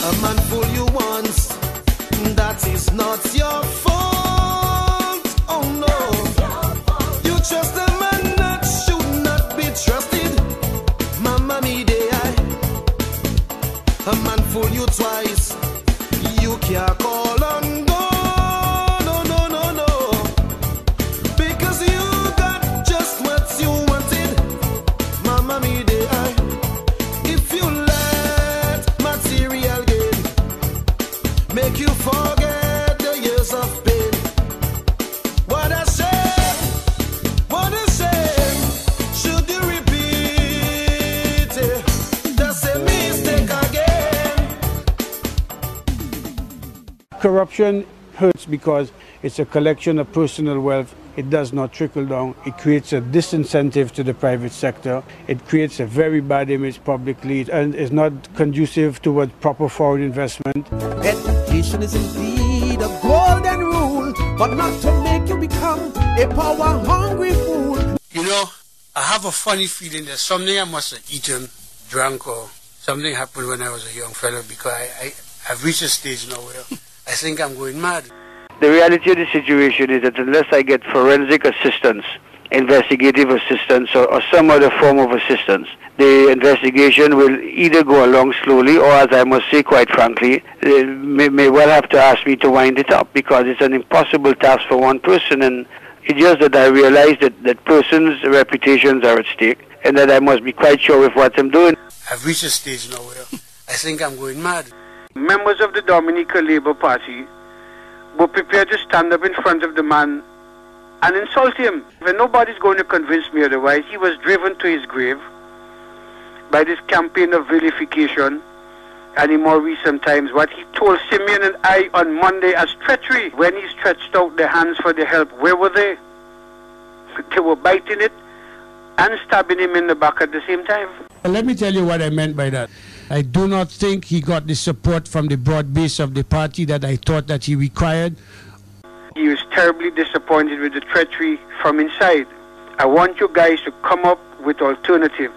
A man fool you once, that is not your fault. Oh no, you trust a man that should not be trusted. Mama me day, a man fool you twice, you can't call on God. No, no, no, no, because you got just what you wanted. Mama me day, if you let material gain make you forget the years of pain. What a shame, what a shame. Should you repeat it, that's a mistake again. Corruption hurts because it's a collection of personal wealth. It does not trickle down. It creates a disincentive to the private sector. It creates a very bad image publicly and is not conducive towards proper foreign investment. Education is indeed a golden rule, but not to make you become a power-hungry fool. You know, I have a funny feeling that something I must have eaten, drunk, or something happened when I was a young fellow, because I've reached a stage now where I think I'm going mad. The reality of the situation is that unless I get forensic assistance, investigative assistance, or some other form of assistance, the investigation will either go along slowly, or, as I must say quite frankly, may well have to ask me to wind it up, because it's an impossible task for one person. And it's just that I realize that persons' reputations are at stake, and that I must be quite sure with what I'm doing. I've reached a stage now where I think I'm going mad. Members of the Dominica Labour Party were prepared to stand up in front of the man and insult him. And nobody's going to convince me otherwise. He was driven to his grave by this campaign of vilification, and in more recent times, what he told Simeon and I on Monday as treachery. When he stretched out their hands for the help, where were they? They were biting it and stabbing him in the back at the same time. Let me tell you what I meant by that. I do not think he got the support from the broad base of the party that I thought that he required. He was terribly disappointed with the treachery from inside. I want you guys to come up with alternatives.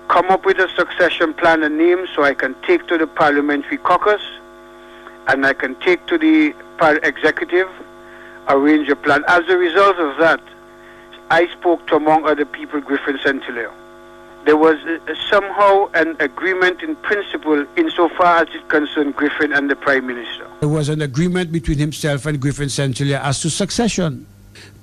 Come up with a succession plan and name so I can take to the parliamentary caucus and I can take to the executive, arrange a plan. As a result of that, I spoke to, among other people, Griffin Centilio. There was somehow an agreement in principle insofar as it concerned Griffin and the Prime Minister. There was an agreement between himself and Griffin Centilio as to succession.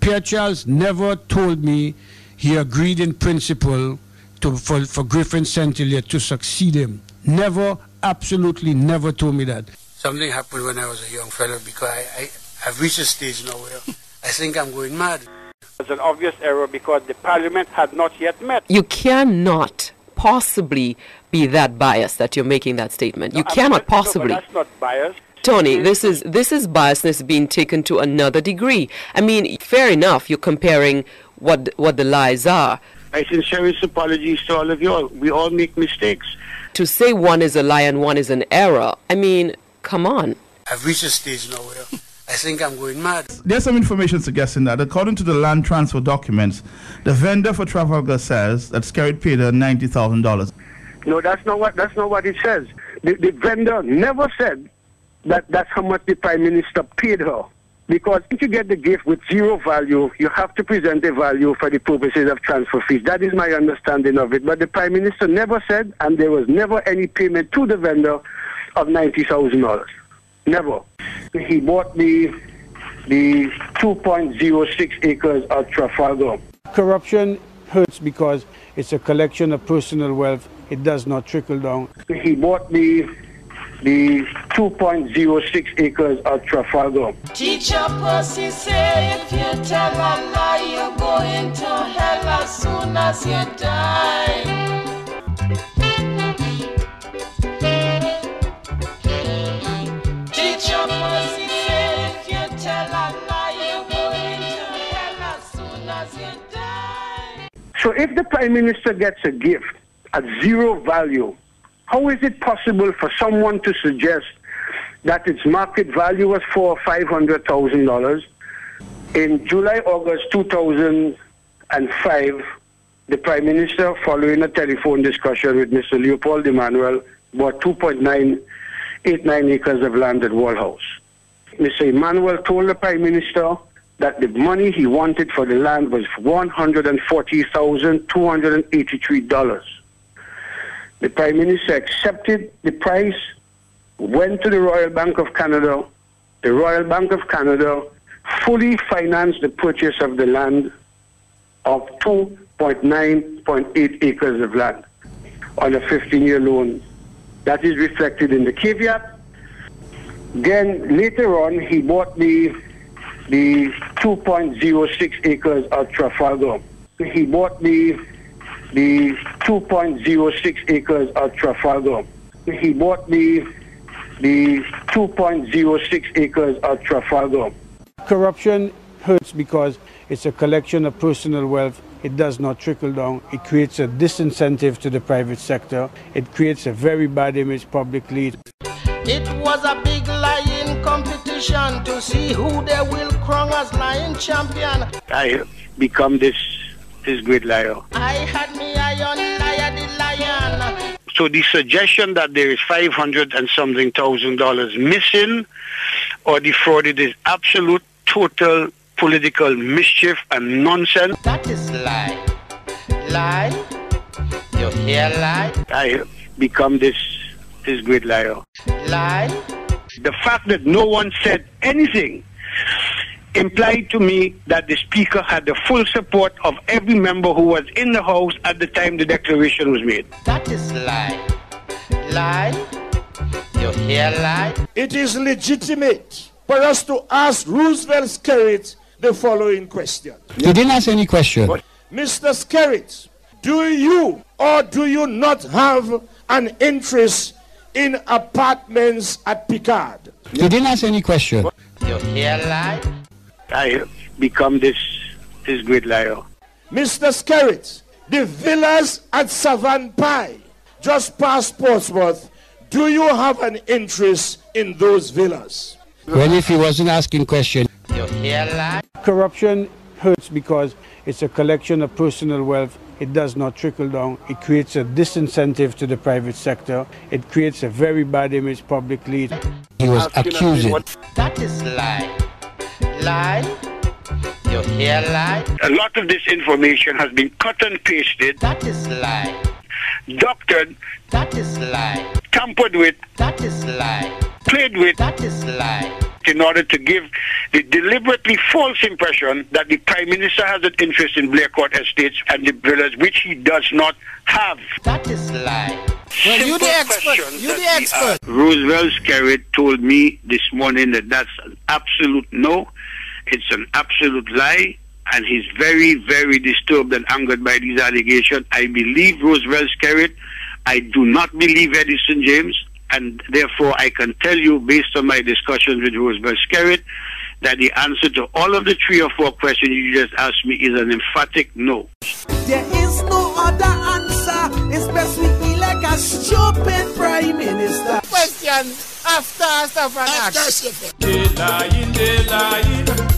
Pierre Charles never told me he agreed in principle for Griffin Centilio to succeed him. Never, absolutely never told me that. Something happened when I was a young fellow, because I've reached a stage now where I think I'm going mad. It was an obvious error because the Parliament had not yet met. You cannot possibly be that biased that you're making that statement. You cannot possibly. No, that's not bias. Tony, this is biasness being taken to another degree. I mean, fair enough, you're comparing what the lies are. My sincerest apologies to all of you all. We all make mistakes. To say one is a lie and one is an error, I mean, come on. I've reached a stage now where I think I'm going mad. There's some information suggesting that, according to the land transfer documents, the vendor for Trafalgar says that Skerritt paid her $90,000. No, that's not what it says. The vendor never said that that's how much the Prime Minister paid her. Because if you get the gift with zero value, you have to present a value for the purposes of transfer fees. That is my understanding of it. But the Prime Minister never said, and there was never any payment to the vendor of $90,000. Never. He bought the 2.06 acres at Trafalgar. Corruption hurts because it's a collection of personal wealth. It does not trickle down. He bought the 2.06 acres at Trafalgar. Teacher Percy say if you tell a lie, you're going to hell as soon as you die. Teacher Percy say if you tell a lie, you're going to hell as soon as you die. So if the Prime Minister gets a gift at zero value, how is it possible for someone to suggest that its market value was $400,000 or $500,000? In July, August 2005, the Prime Minister, following a telephone discussion with Mr. Leopold Emmanuel, bought 2.9 8-9 acres of land at Wallhouse. Mr. Emmanuel told the Prime Minister that the money he wanted for the land was $140,283. The Prime Minister accepted the price, went to the Royal Bank of Canada. The Royal Bank of Canada fully financed the purchase of the land of 2.9.8 acres of land on a 15-year loan. That is reflected in the caveat. Then later on, he bought the 2.06 acres at Trafalgar. He bought the 2.06 acres at Trafalgar. He bought the 2.06 acres at Trafalgar. Corruption hurts because it's a collection of personal wealth. It does not trickle down. It creates a disincentive to the private sector. It creates a very bad image publicly. It was a big lying competition to see who they will crown as lion champion. I become this great liar. I had me eye on liar the lion. So the suggestion that there is $500 and something thousand missing or defrauded is absolute, total political mischief and nonsense. That is lie. Lie. You hear lie? I become this great liar. Lie. The fact that no one said anything implied to me that the Speaker had the full support of every member who was in the House at the time the declaration was made. That is lie. Lie. You hear lie? It is legitimate for us to ask Roosevelt Skerrit the following question. You didn't ask any question. Mr. Skerrit, do you or do you not have an interest in apartments at Picard? You didn't ask any question. You hear lie? I become this great liar. Mr. Skerrit, the villas at Savan Pie, just past Portsmouth, do you have an interest in those villas? Well, if he wasn't asking question. You hear lie? Corruption hurts because it's a collection of personal wealth. It does not trickle down. It creates a disincentive to the private sector. It creates a very bad image publicly. He was accusing. That is lie. Lie. You hear lie? A lot of this information has been cut and pasted, That is lie. doctored, That is lie. tampered with, That is lie. played with, That is lie. in order to give the deliberately false impression that the Prime Minister has an interest in Blair Court Estates and the villas, which he does not have. That is lie. Well, you the expert. You the expert. Roosevelt Skerrit told me this morning that that's an absolute no. It's an absolute lie. And he's very, very disturbed and angered by these allegations. I believe Roosevelt Skerrit. I do not believe Edison James. And therefore, I can tell you, based on my discussions with Roosevelt Skerrit, that the answer to all of the 3 or 4 questions you just asked me is an emphatic no. There is no other answer. It's best we elect a stupid Prime Minister. Questions after Astaphan asks. They lying,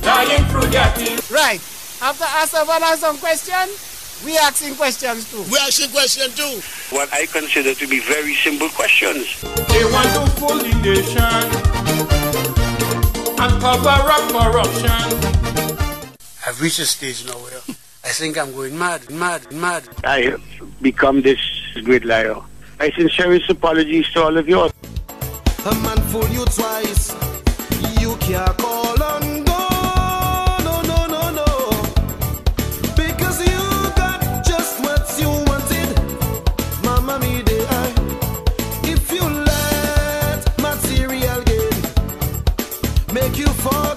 lying through their teeth. Right. After Astaphan asks some questions, we asking questions too. We asking questions too. What I consider to be very simple questions. They want to fool the nation and cover up corruption. I've reached a stage now where I think I'm going mad. I have become this great liar. My sincerest apologies to all of you. A man fool you twice. You can't call on God. No. Because you got just what you wanted. Mama me de I. If you let material gain make you fall.